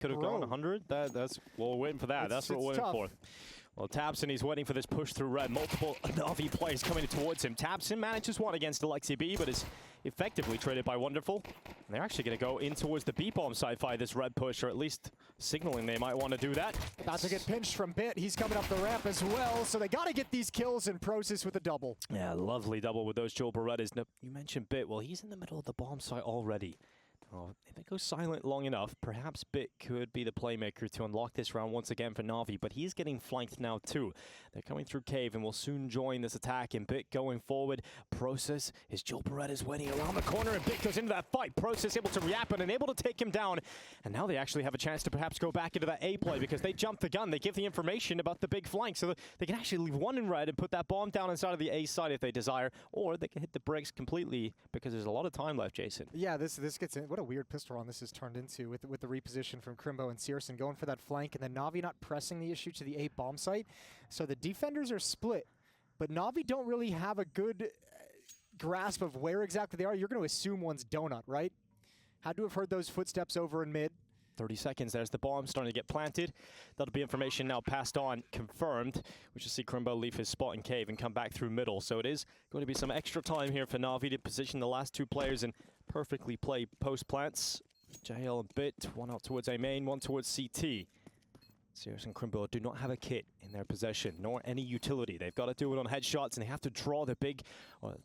could have gone 100. That's well, we're waiting for that. That's what we're waiting for. Well, Tabson, he's waiting for this push through red. Multiple NAVI players coming towards him. Tabson manages one against Alexi B, but is effectively traded by Wonderful. And they're actually going to go in towards the B bomb side via this red push, or at least signaling they might want to do that. About to get pinched from Bit. He's coming up the ramp as well, so they got to get these kills in process with a double. Yeah, lovely double with those dual Berettas. Now, you mentioned Bit. Well, he's in the middle of the bomb site already. Oh, if it goes silent long enough, perhaps Bit could be the playmaker to unlock this round once again for Navi, but he's getting flanked now too. They're coming through Cave and will soon join this attack, and Bit going forward. Process, his dual Beretta's waiting around the corner, and Bit goes into that fight. Process able to react and able to take him down, and now they actually have a chance to perhaps go back into that A play because they jumped the gun. They give the information about the big flank, so they can actually leave one in red and put that bomb down inside of the A side if they desire, or they can hit the brakes completely because there's a lot of time left, Jason. Yeah, this gets in. What a weird pistol run this has turned into with the reposition from Crimbo and Searson going for that flank, and then Navi not pressing the issue to the A bomb site. So the defenders are split, but Navi don't really have a good grasp of where exactly they are. You're going to assume one's donut, right? Had to have heard those footsteps over in mid. 30 seconds, there's the bomb starting to get planted. That'll be information now passed on, confirmed. We should see Crimbo leave his spot in Cave and come back through middle. So it is going to be some extra time here for Navi to position the last two players and perfectly play post plants. JL and Bit, one out towards A main, one towards CT. Sirius and Crimbo do not have a kit in their possession, nor any utility. They've got to do it on headshots, and they have to draw the big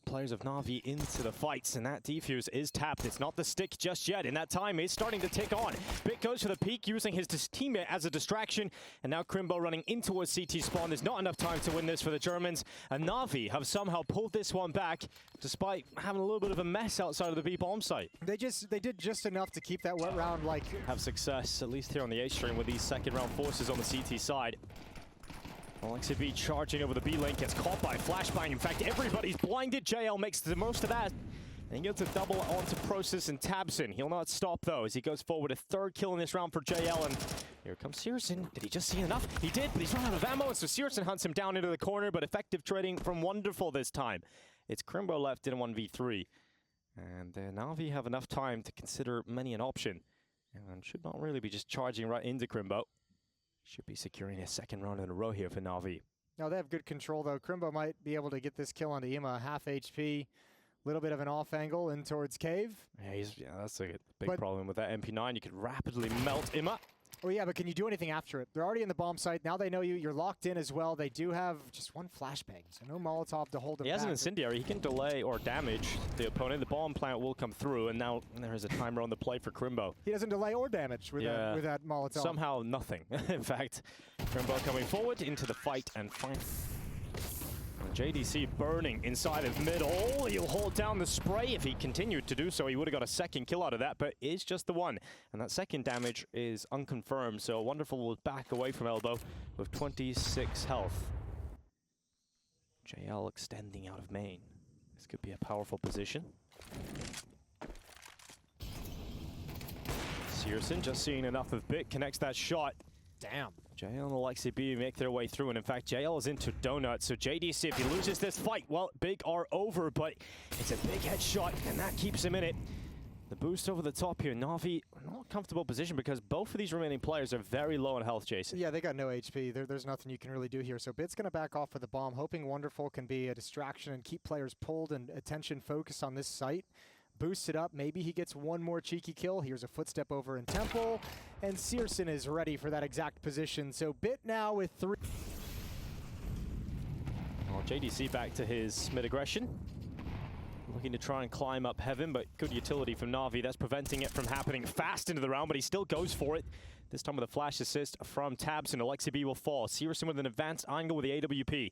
players of Navi into the fights, and that defuse is tapped. It's not the stick just yet, and that time is starting to tick on. Bit goes for the peak, using his teammate as a distraction, and now Crimbo running in towards CT spawn. There's not enough time to win this for the Germans, and Navi have somehow pulled this one back, despite having a little bit of a mess outside of the B bomb site. They did just enough to keep that wet round like... Have success, at least here on the H stream with these second round forces on the CT side. Alexi B charging over the B lane, gets caught by flashbang. In fact, everybody's blinded. JL makes the most of that. And he gets a double onto Process and Tabson. He'll not stop though as he goes forward. A third kill in this round for JL, and here comes Searson. Did he just see enough? He did, but he's run out of ammo, and so Searson hunts him down into the corner, but effective trading from Wonderful this time. It's Crimbo left in 1v3. And Navi have enough time to consider many an option, and should not really be just charging right into Crimbo. Should be securing a second round in a row here for Navi. No, they have good control, though. Crimbo might be able to get this kill onto Ima, half HP. Little bit of an off angle in towards Cave. Yeah, that's a big problem with that MP9. You could rapidly melt Ima. Oh yeah, but can you do anything after it? They're already in the bomb site. Now they know you. You're locked in as well. They do have just one flashbang, so no Molotov to hold them back. He has an incendiary. He can delay or damage the opponent. The bomb plant will come through, and now there is a timer on the play for Crimbo. He doesn't delay or damage with that Molotov. Somehow nothing. In fact, Crimbo coming forward into the fight and fight. JDC burning inside of mid. Oh, he'll hold down the spray. If he continued to do so, he would have got a second kill out of that, but it's just the one. And that second damage is unconfirmed, so Wonderful will back away from Elbow with 26 health. JL extending out of main. This could be a powerful position. Searson just seeing enough of Bit, connects that shot. Damn. JL and Alexi B make their way through, and in fact, JL is into Donut, so JDC, if he loses this fight, well, big R over, but it's a big headshot, and that keeps him in it. The boost over the top here, Navi, not a comfortable position because both of these remaining players are very low on health, Jason. Yeah, they got no HP. There's nothing you can really do here, so Bit's going to back off with the bomb, hoping Wonderful can be a distraction and keep players pulled and attention focused on this site. Boost it up. Maybe he gets one more cheeky kill. Here's a footstep over in Temple, and Searson is ready for that exact position. So Bit now with 3. Well, JDC back to his mid-aggression. Looking to try and climb up heaven, but good utility from Navi. That's preventing it from happening fast into the round, but he still goes for it. This time with a flash assist from Tabson. Alexi B will fall. Searson with an advanced angle with the AWP.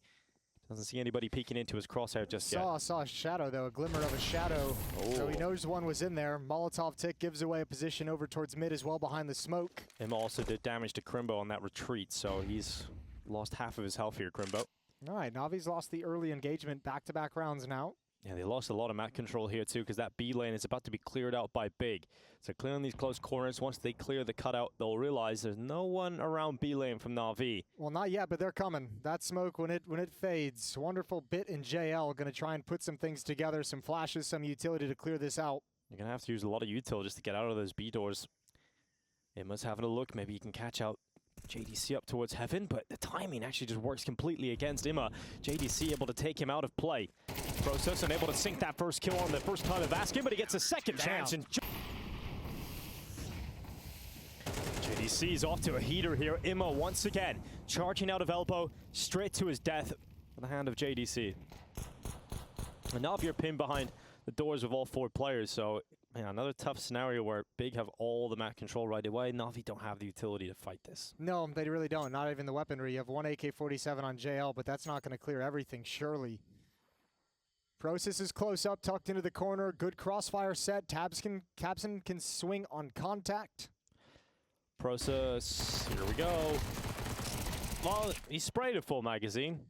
Doesn't see anybody peeking into his crosshair just yet. Saw a shadow, though, a glimmer of a shadow. Oh. So he knows one was in there. Molotov tick gives away a position over towards mid as well behind the smoke. Him also did damage to Crimbo on that retreat, so he's lost half of his health here, Crimbo. All right, Navi's lost the early engagement, back-to-back rounds now. Yeah, they lost a lot of map control here too because that B lane is about to be cleared out by Big. So clearing these close corners, once they clear the cutout, they'll realize there's no one around B lane from Navi. Well, not yet, but they're coming. That smoke, when it fades, Wonderful, Bit, and JL going to try and put some things together, some flashes, some utility to clear this out. You're going to have to use a lot of util just to get out of those B doors. Imma's having a look. Maybe he can catch out JDC up towards heaven, but the timing actually just works completely against Imma. JDC able to take him out of play. Process unable to sink that first kill on the first time of asking, but he gets a second chance. And JDC is off to a heater here. Imma once again charging out of elbow, straight to his death with the hand of JDC. And NAVI are pinned behind the doors of all 4 players, so yeah, another tough scenario where Big have all the map control right away. NAVI don't have the utility to fight this. No, they really don't. Not even the weaponry. You have one AK-47 on JL, but that's not going to clear everything, surely. Process is close up, tucked into the corner. Good crossfire set. Capson can swing on contact. Process, here we go. Well, he sprayed a full magazine.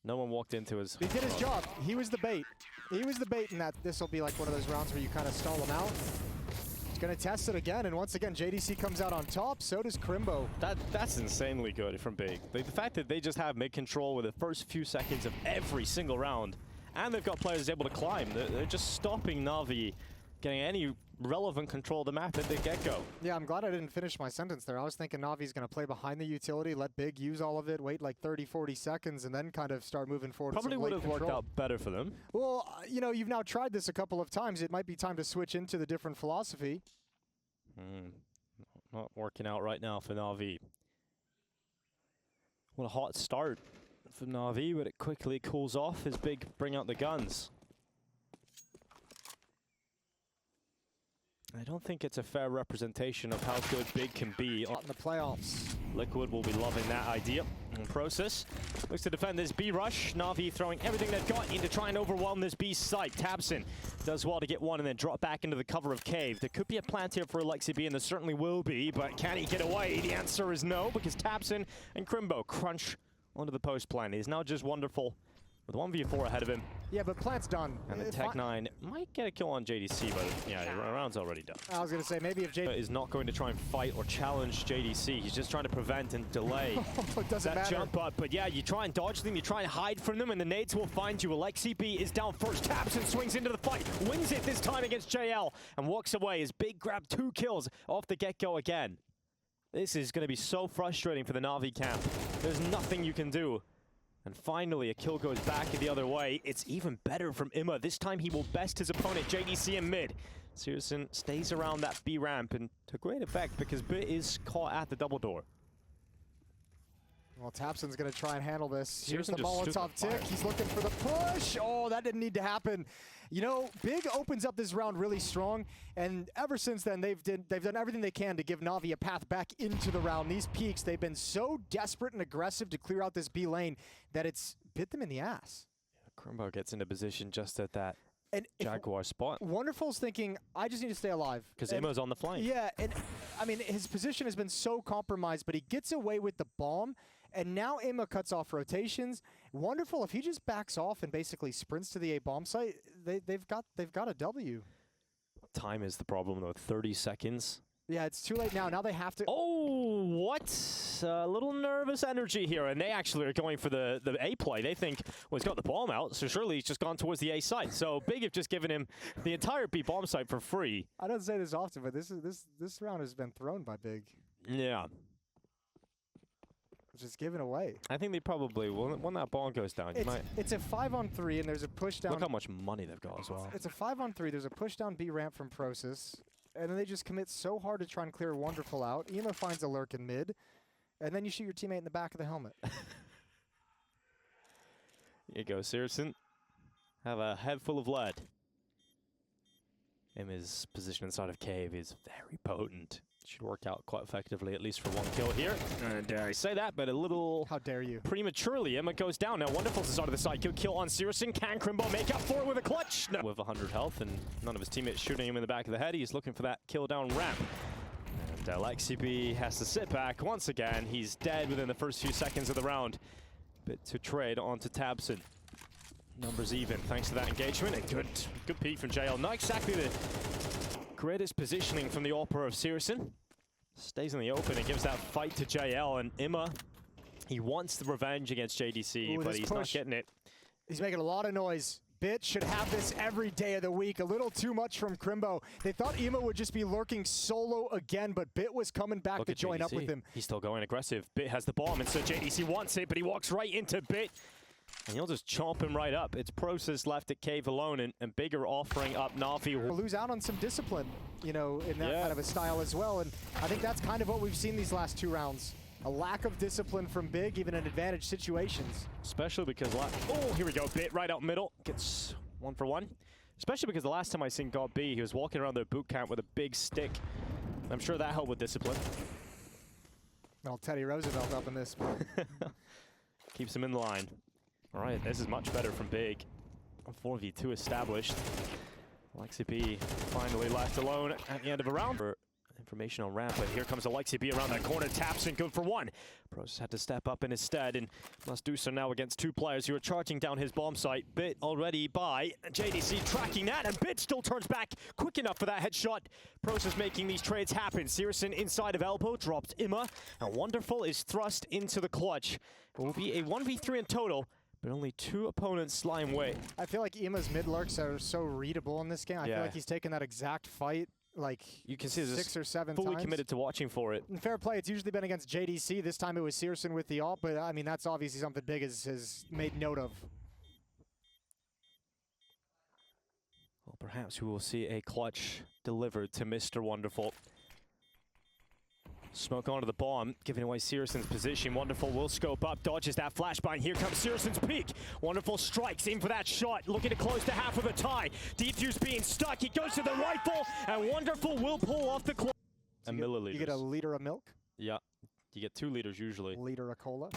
No one walked into his... He did his job. He was the bait. He was the bait in that this will be like one of those rounds where you kind of stall him out. He's going to test it again, and once again, JDC comes out on top. So does Crimbo. That's insanely good from Big. Like, the fact that they just have mid-control with the first few seconds of every single round, and they've got players able to climb. They're just stopping NAVI getting any relevant control of the map at the get-go. Yeah, I'm glad I didn't finish my sentence there. I was thinking Navi's going to play behind the utility, let Big use all of it, wait like 30, 40 seconds, and then kind of start moving forward. Probably would have worked out better for them. Well, you know, you've now tried this a couple of times. It might be time to switch into the different philosophy. Not working out right now for NAVI. What a hot start for NAVI, but it quickly cools off as Big bring out the guns. I don't think it's a fair representation of how good Big can be in the playoffs. Liquid will be loving that idea. And Process looks to defend this B rush. NAVI throwing everything they've got in to try and overwhelm this B site. Tabson does well to get one and then drop back into the cover of Cave. There could be a plant here for Alexi B, and there certainly will be, but can he get away? The answer is no, because Tabson and Crimbo crunch onto the post plant. He's now just wonderful with 1v4 ahead of him. Yeah, but plant's done. And the Tech 9 might get a kill on JDC, but yeah, the round's already done. I was going to say, maybe if JDC is not going to try and fight or challenge JDC. He's just trying to prevent and delay it doesn't that matter. jump up. But yeah, you try and dodge them, you try and hide from them, and the nades will find you. Alexi B is down first. Tabson swings into the fight, wins it this time against JL, and walks away as Big grabbed 2 kills off the get-go again. This is going to be so frustrating for the NAVI camp. There's nothing you can do. And finally, a kill goes back the other way. It's even better from Imma. This time he will best his opponent, JDC in mid. Searson stays around that B ramp, and to great effect because Bit is caught at the double door. Well, Tapson's going to try and handle this. Here's the Searson just Molotov tick. He's looking for the push. Oh, that didn't need to happen. You know, Big opens up this round really strong, and ever since then, they've done everything they can to give NAVI a path back into the round. These peaks, they've been so desperate and aggressive to clear out this B lane that it's bit them in the ass. Crimbo gets into position just at that and Jaguar spot. Wonderful's thinking, I just need to stay alive. Because Imma's on the flank. Yeah, and I mean, his position has been so compromised, but he gets away with the bomb. And now Imma cuts off rotations. Wonderful, if he just backs off and basically sprints to the A bomb site, they've got a W. Time is the problem though, 30 seconds. Yeah, it's too late now. Now they have to. Oh, what? A little nervous energy here, and they actually are going for the A play. They think, well, he's got the bomb out, so surely he's just gone towards the A site. So Big have just given him the entire B bomb site for free. I don't say this often, but this round has been thrown by Big. Yeah. Just given away. I think they probably will. When that ball goes down, it's a 5-on-3, and there's a push down. Look how much money they've got as well. It's a 5-on-3. There's a push down B ramp from Process, and then they just commit so hard to try and clear Wonderful out. Imma finds a lurk in mid, and then you shoot your teammate in the back of the helmet. Here you go, Searson. Have a head full of lead. Imma's position inside of Cave is very potent. Should work out quite effectively, at least for one kill here. Dare I say that, but a little... How dare you? Prematurely, Imma goes down. Now Wonderful's inside of the side. Good kill on Searson. Can Crimbo make up for it with a clutch? No. With 100 health and none of his teammates shooting him in the back of the head. He's looking for that kill down ramp. And Alexi B has to sit back once again. He's dead within the first few seconds of the round. Bit to trade onto Tabson. Numbers even thanks to that engagement. And good peek from JL. Not exactly the greatest positioning from the Opera of Searson. Stays in the open and gives that fight to JL, and Imma, he wants the revenge against JDC, but he's not getting it. He's making a lot of noise. Bit should have this every day of the week. A little too much from Crimbo. They thought Ema would just be lurking solo again, but Bit was coming back to join up with him. He's still going aggressive. Bit has the bomb, and so JDC wants it, but he walks right into Bit. And he'll just chomp him right up. It's Process left at Cave alone, and Bigger offering up Navi. We'll lose out on some discipline, you know, in that kind of a style as well. And I think that's kind of what we've seen these last 2 rounds. A lack of discipline from Big, even in advantage situations. Especially because, oh, here we go, Bit right out middle. Gets 1 for 1. Especially because the last time I seen God B, he was walking around their boot camp with a big stick. I'm sure that helped with discipline. Well, Teddy Roosevelt up in this. Keeps him in line. All right, this is much better from Big. 4v2 established. Alexi B finally left alone at the end of a round. For information on ramp, but here comes Alexi B around that corner, taps and good for 1. Pros had to step up in his stead and must do so now against 2 players who are charging down his bomb site. Bit already by JDC tracking that, and Bit still turns back quick enough for that headshot. Pros is making these trades happen. Searson inside of elbow, drops Ima, and Wonderful is thrust into the clutch. It will be a 1v3 in total, but only 2 opponents slime away. I feel like Ima's mid lurks are so readable in this game. I feel like he's taken that exact fight like you can see 6 or 7 fully times. Committed to watching for it. In fair play, it's usually been against JDC. This time it was Searson with the ult, but I mean, that's obviously something Big has made note of. Well, perhaps we will see a clutch delivered to Mr. Wonderful. Smoke onto the bomb, giving away Searson's position. Wonderful will scope up, dodges that flashbang. Here comes Searson's peak. Wonderful strikes, aim for that shot, looking to close to half of a tie. Defuse being stuck, he goes to the rifle, and Wonderful will pull off the close. So milliliters. You get a liter of milk? Yeah, you get 2 liters usually. Liter of cola.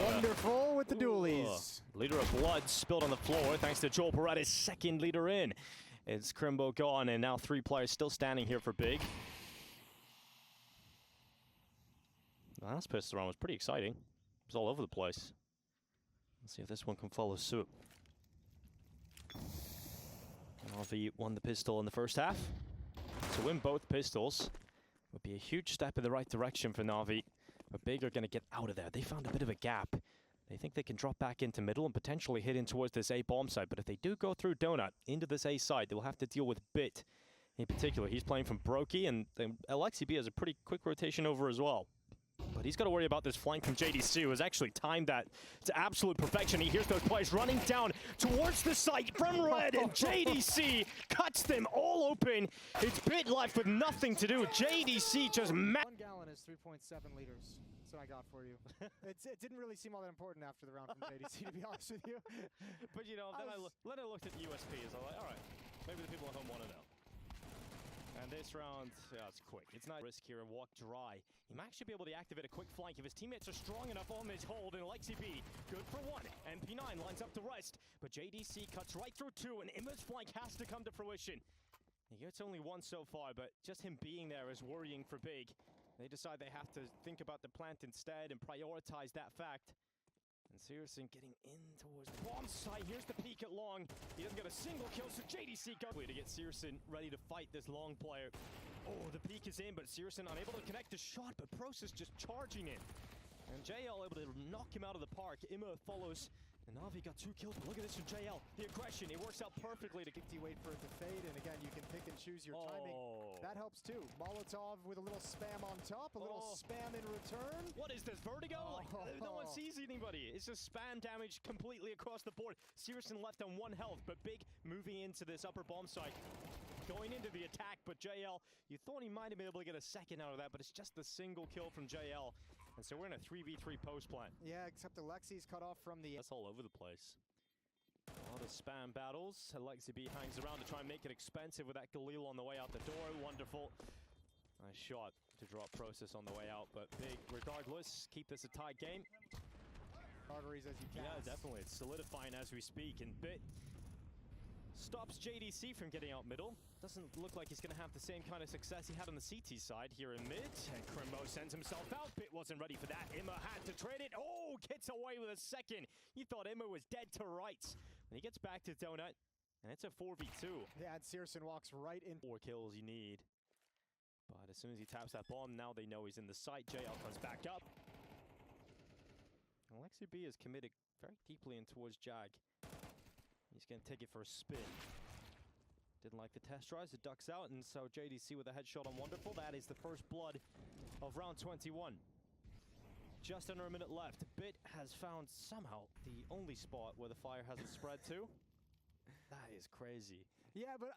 Wonderful with the dualies. Liter of blood spilled on the floor thanks to Joel Beretta's 2nd liter in. It's Crimbo gone, and now 3 players still standing here for Big. The last pistol round was pretty exciting. It was all over the place. Let's see if this one can follow suit. NAVI won the pistol in the first half. To win both pistols would be a huge step in the right direction for NAVI. But Big are going to get out of there. They found a bit of a gap. They think they can drop back into middle and potentially hit in towards this A bomb site. But if they do go through Donut into this A side, they will have to deal with Bit in particular. He's playing from Brokey, and Alexi B has a pretty quick rotation over as well. But he's got to worry about this flank from JDC, who has actually timed that to absolute perfection. He hears those players running down towards the site from red, and JDC cuts them all open. It's Bit left with nothing to do. JDC just 1 gallon is 3.7 liters. That's what I got for you. It didn't really seem all that important after the round from JDC, to be honest with you. But you know, then I looked at USP, as I was like, all right, maybe the people at home want to know. And this round, yeah, it's quick. It's not risk here and walk dry. He might actually be able to activate a quick flank if his teammates are strong enough on his hold. And Alexi B, good for 1. And P9 lines up the rest. But JDC cuts right through 2, and Ima's flank has to come to fruition. He gets only 1 so far, but just him being there is worrying for Big. They decide they have to think about the plant instead and prioritize that fact. And Searson getting in towards the bomb site. Here's the peek at Long. He doesn't get a single kill, so JDC goes to get Searson ready to fight this Long player. Oh, the peek is in, but Searson unable to connect the shot, but Process just charging in. And JL able to knock him out of the park. Ima follows, and Navi got 2 kills. But look at this from JL. The aggression, it works out perfectly to You wait for it to fade, and again, you can pick and choose your timing. That helps too. Molotov with a little spam on top, a little spam in return. What is this, Vertigo? Like, no one sees anybody. It's just spam damage completely across the board. Searson left on 1 health, but Big moving into this upper bomb site. Going into the attack, but JL, you thought he might have been able to get a 2nd out of that, but it's just the single kill from JL. And so we're in a 3v3 post plant. Yeah, except Alexi's cut off from the... That's all over the place. A lot of spam battles. Alexi B hangs around to try and make it expensive with that Galil on the way out the door. Wonderful. Nice shot to drop Process on the way out, but Big, regardless, keep this a tight game. Arteries as you can. Yeah, definitely. It's solidifying as we speak, and Bit stops JDC from getting out middle. Doesn't look like he's going to have the same kind of success he had on the CT side here in mid. And Crimbo sends himself out. Bit wasn't ready for that. Ima had to trade it. Oh, gets away with a 2nd. You thought Ima was dead to rights. And he gets back to Donut, and it's a 4v2. Yeah, and Searson walks right in. 4 kills you need. But as soon as he taps that bomb, now they know he's in the site. JL comes back up. Alexi B is committed very deeply in towards Jag. He's going to take it for a spin. Didn't like the test drives, it ducks out, and so JDC with a headshot on Wonderful. That is the first blood of round 21. Just under a minute left. Bit has found somehow the only spot where the fire hasn't spread to. That is crazy. Yeah, but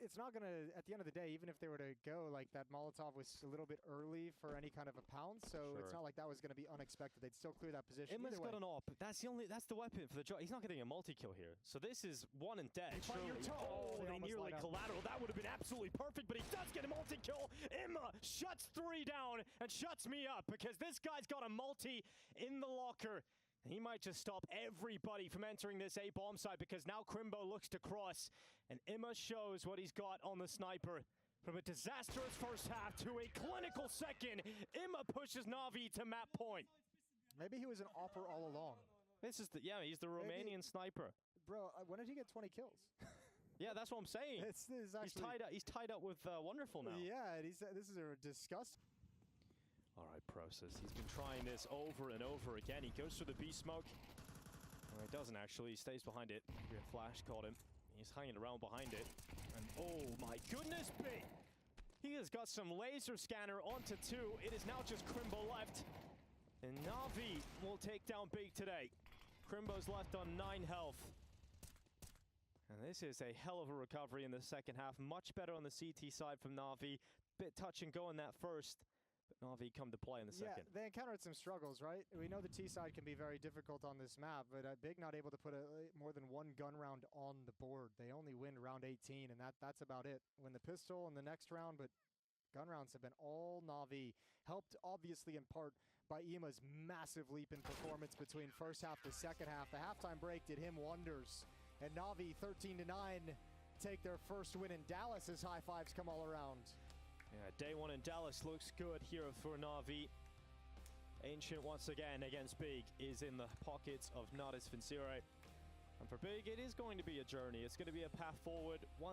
it's not gonna. At the end of the day, even if they were to go, like that Molotov was a little bit early for any kind of a pounce, so it's not like that was gonna be unexpected. They'd still clear that position. Imma's got an op. That's the weapon for the job. He's not getting a multi-kill here. So this is one and dead. Oh, they nearly collateral. That would have been absolutely perfect, but he does get a multi-kill. Imma shuts 3 down and shuts me up because this guy's got a multi in the locker. He might just stop everybody from entering this A bomb site because now Crimbo looks to cross and Imma shows what he's got on the sniper. From a disastrous first half to a clinical second, Imma pushes NAVI to map point. Maybe he was an opper all along. This is he's the Romanian sniper. Bro, when did he get 20 kills? Yeah, that's what I'm saying. He's tied up with Wonderful now. Yeah, this is a disgust. All right, Process. He's been trying this over and over again. He goes for the B smoke. Well, he doesn't actually. He stays behind it. Maybe a flash caught him. He's hanging around behind it. And oh my goodness, Bit! He has got some laser scanner onto 2. It is now just Crimbo left. And NAVI will take down Big today. Crimbo's left on 9 health. And this is a hell of a recovery in the second half. Much better on the CT side from NAVI. Bit touch and go in that first. But NAVI come to play in the second. Yeah, they encountered some struggles, right? We know the T side can be very difficult on this map, but Big not able to put more than 1 gun round on the board. They only win round 18, and that's about it. Win the pistol in the next round, but gun rounds have been all NAVI. Helped, obviously, in part by Imma's massive leap in performance between first half to second half. The halftime break did him wonders. And NAVI, 13-9, take their first win in Dallas as high fives come all around. Yeah, day 1 in Dallas looks good here for NAVI. Ancient once again against Big is in the pockets of Nadis Vincere. And for Big, it is going to be a journey. It's going to be a path forward.